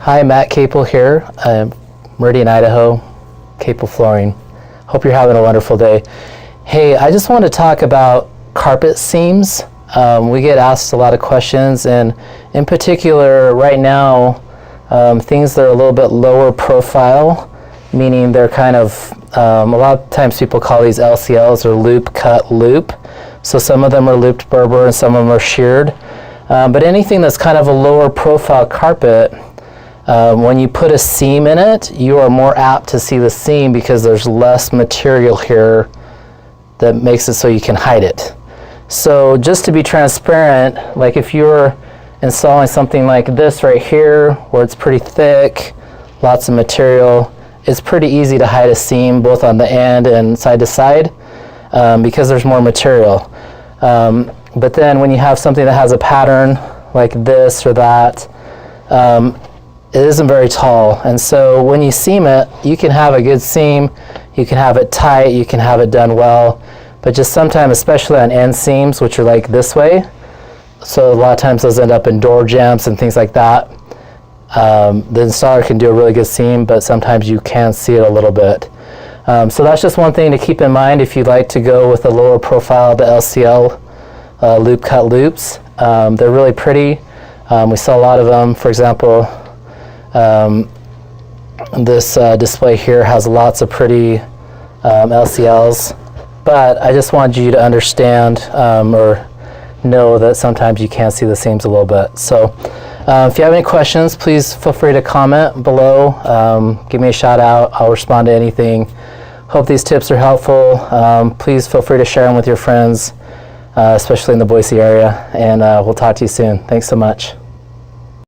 Hi, Matt Capell here, Meridian, Idaho, Capell Flooring. Hope you're having a wonderful day. Hey, I just want to talk about carpet seams. We get asked a lot of questions, and in particular, right now, things that are a little bit lower profile, meaning they're kind of, a lot of times people call these LCLs or loop cut loop. So some of them are looped Berber and some of them are sheared. But anything that's kind of a lower profile carpet, when you put a seam in it, you are more apt to see the seam because there's less material here that makes it so you can hide it. So just to be transparent, like if you're installing something like this right here, where it's pretty thick, lots of material, it's pretty easy to hide a seam both on the end and side to side because there's more material. But then when you have something that has a pattern like this or that, it isn't very tall. And so when you seam it, you can have a good seam, you can have it tight, you can have it done well, but just sometimes, especially on end seams, which are like this way, so a lot of times those end up in door jambs and things like that. The installer can do a really good seam, but sometimes you can see it a little bit. So that's just one thing to keep in mind if you'd like to go with a lower profile, the LCL loop cut loops. They're really pretty. We sell a lot of them. For example, this display here has lots of pretty LCLs, but I just wanted you to understand or know that sometimes you can see the seams a little bit. So if you have any questions, please feel free to comment below. Give me a shout out. I'll respond to anything. Hope these tips are helpful. Please feel free to share them with your friends, especially in the Boise area, and we'll talk to you soon. Thanks so much.